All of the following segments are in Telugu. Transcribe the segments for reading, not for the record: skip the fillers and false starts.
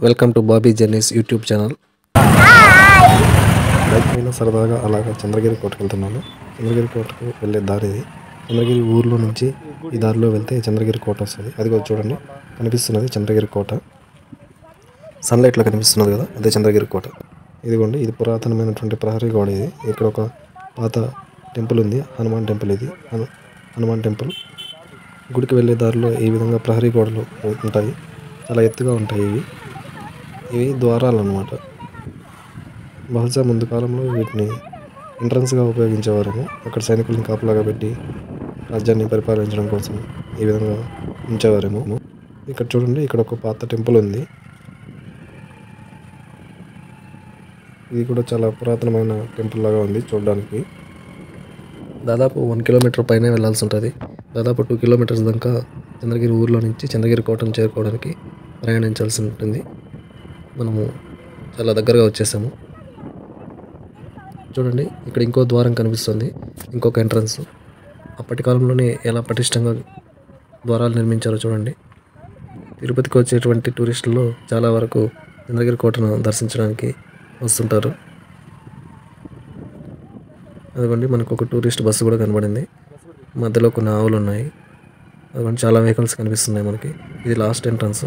Welcome to Bobby journeys YouTube channel. Bike పైన సరదాగా అలాగా చంద్రగిరి కోటకు వెళ్తున్నాను. చంద్రగిరి కోటకు వెళ్ళే దారి ఇది. చంద్రగిరి ఊర్లో నుంచి ఈ దారిలో వెళ్తే చంద్రగిరి కోట వస్తుంది. అది కూడా చూడండి, కనిపిస్తున్నది చంద్రగిరి కోట. సన్లైట్లో కనిపిస్తున్నది కదా, అదే చంద్రగిరి కోట. ఇదిగోండి, ఇది పురాతనమైనటువంటి ప్రహరీ గోడ. ఇది ఇక్కడ ఒక పాత టెంపుల్ ఉంది, హనుమాన్ టెంపుల్. ఇది హనుమాన్ టెంపుల్. గుడికి వెళ్ళే దారిలో ఈ విధంగా ప్రహరీ గోడలు ఉంటాయి, చాలా ఎత్తుగా ఉంటాయి. ఇవి ద్వారాలు అన్నమాట. బహుశా ముందు కాలంలో వీటిని ఎంట్రన్స్గా ఉపయోగించేవారేమో. అక్కడ సైనికులను కాపలాగా పెట్టి రాజ్యాన్ని పరిపాలించడం కోసం ఈ విధంగా ఉంచేవారేమో. ఇక్కడ చూడండి, ఇక్కడ ఒక పాత టెంపుల్ ఉంది. ఇది కూడా చాలా పురాతనమైన టెంపుల్ లాగా ఉంది చూడడానికి. దాదాపు 1 కిలోమీటర్ పైనే వెళ్ళాల్సి ఉంటుంది. దాదాపు 2 కిలోమీటర్స్ దాకా చంద్రగిరి ఊర్లో నుంచి చంద్రగిరి కోటను చేరుకోవడానికి ప్రయాణించాల్సి ఉంటుంది. మనము చాలా దగ్గరగా వచ్చేసాము. చూడండి, ఇక్కడ ఇంకో ద్వారం కనిపిస్తుంది, ఇంకొక ఎంట్రన్స్. అప్పటి కాలంలోనే ఎలా పటిష్టంగా ద్వారాలు నిర్మించారో చూడండి. తిరుపతికి వచ్చేటువంటి టూరిస్టుల్లో చాలా వరకు చంద్రగిరి కోటను దర్శించడానికి వస్తుంటారు. అదిగోండి, మనకు ఒక టూరిస్ట్ బస్సు కూడా కనబడింది. మధ్యలో కొన్ని ఆవులు ఉన్నాయి. అదిగోండి, చాలా వెహికల్స్ కనిపిస్తున్నాయి మనకి. ఇది లాస్ట్ ఎంట్రన్స్.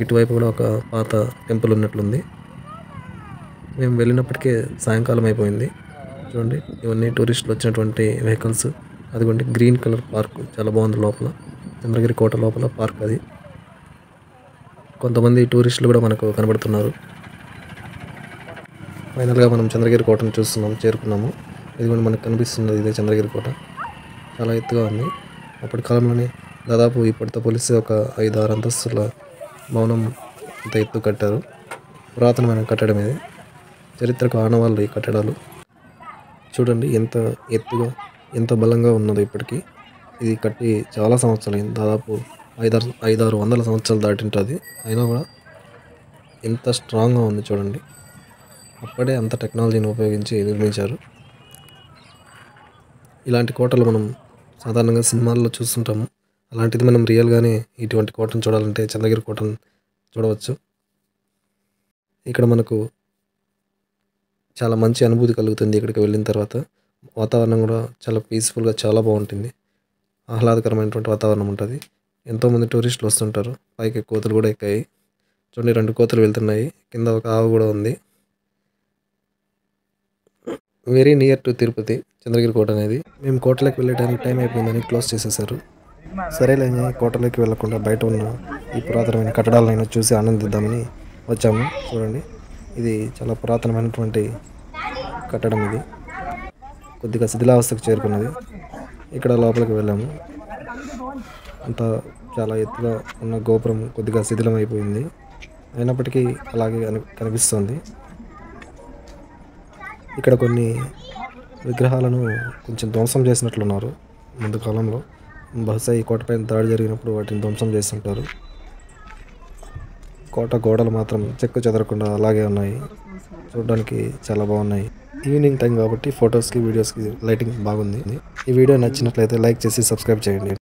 ఇటువైపు కూడా ఒక పాత టెంపుల్ ఉన్నట్లుంది. మేము వెళ్ళినప్పటికే సాయంకాలం అయిపోయింది. చూడండి, ఇవన్నీ టూరిస్టులు వచ్చినటువంటి వెహికల్స్. అదిగోండి, గ్రీన్ కలర్ పార్క్ చాలా బాగుంది. లోపల చంద్రగిరి కోట లోపల పార్క్ అది. కొంతమంది టూరిస్టులు కూడా మనకు కనబడుతున్నారు. ఫైనల్గా మనం చంద్రగిరి కోటను చూస్తున్నాము, చేరుకున్నాము. ఇదిగోండి, మనకు కనిపిస్తున్నది ఇదే చంద్రగిరి కోట. చాలా ఎత్తుగా ఉంది. అప్పటి కాలంలోనే దాదాపు ఇప్పటితో పోలిస్తే ఒక 5-6 అంతస్తుల భవనం అంత ఎత్తు కట్టారు. పురాతనమైన కట్టడం ఇది. చరిత్రకు ఆనవాళ్ళు ఈ కట్టడాలు. చూడండి ఎంత ఎత్తుగా, ఎంత బలంగా ఉన్నదో ఇప్పటికీ. ఇది కట్టి చాలా సంవత్సరాలు, దాదాపు 500-6 వందల సంవత్సరాలు దాటింటుంది. అయినా కూడా ఎంత స్ట్రాంగ్గా ఉంది చూడండి. అప్పుడే అంత టెక్నాలజీని ఉపయోగించి నిర్మించారు. ఇలాంటి కోటలు మనం సాధారణంగా సినిమాల్లో చూస్తుంటాము. అలాంటిది మనం రియల్గానే ఇటువంటి కోటను చూడాలంటే చంద్రగిరి కోటను చూడవచ్చు. ఇక్కడ మనకు చాలా మంచి అనుభూతి కలుగుతుంది. ఇక్కడికి వెళ్ళిన తర్వాత వాతావరణం కూడా చాలా పీస్ఫుల్గా, చాలా బాగుంటుంది. ఆహ్లాదకరమైనటువంటి వాతావరణం ఉంటుంది. ఎంతోమంది టూరిస్టులు వస్తుంటారు. పైకి కోతులు కూడా ఎక్కాయి. చూడండి, 2 కోతులు వెళ్తున్నాయి. కింద ఒక ఆవు కూడా ఉంది. Very near to Tirupati Chandragiri కోట అనేది. మేము కోటలోకి వెళ్ళడానికి టైం అయిపోయిందని క్లోజ్ చేసేసారు. సరేలేని కోటలోకి వెళ్లకుండా బయట ఉన్న ఈ పురాతనమైన కట్టడాలైనా చూసి ఆనందిద్దామని వచ్చాము. చూడండి, ఇది చాలా పురాతనమైనటువంటి కట్టడం. ఇది కొద్దిగా శిథిలావస్థకు చేరుకున్నది. ఇక్కడ లోపలికి వెళ్ళాము. అంతా చాలా ఎత్తుగా ఉన్న గోపురం కొద్దిగా శిథిలం అయిపోయింది. అయినప్పటికీ అలాగే కనిపిస్తుంది. ఇక్కడ కొన్ని విగ్రహాలను కొంచెం ధ్వంసం చేసినట్లున్నారు ముందు కాలంలో. బహుశా ఈ కోటపైన దాడి జరిగినప్పుడు వాటిని ధ్వంసం చేస్తుంటారు. కోట గోడలు మాత్రం చెక్కు చెదరకుండా అలాగే ఉన్నాయి. చూడడానికి చాలా బాగున్నాయి. ఈవినింగ్ టైం కాబట్టి ఫొటోస్కి, వీడియోస్కి లైటింగ్ బాగుంది. ఈ వీడియో నచ్చినట్లయితే లైక్ చేసి సబ్స్క్రైబ్ చేయండి.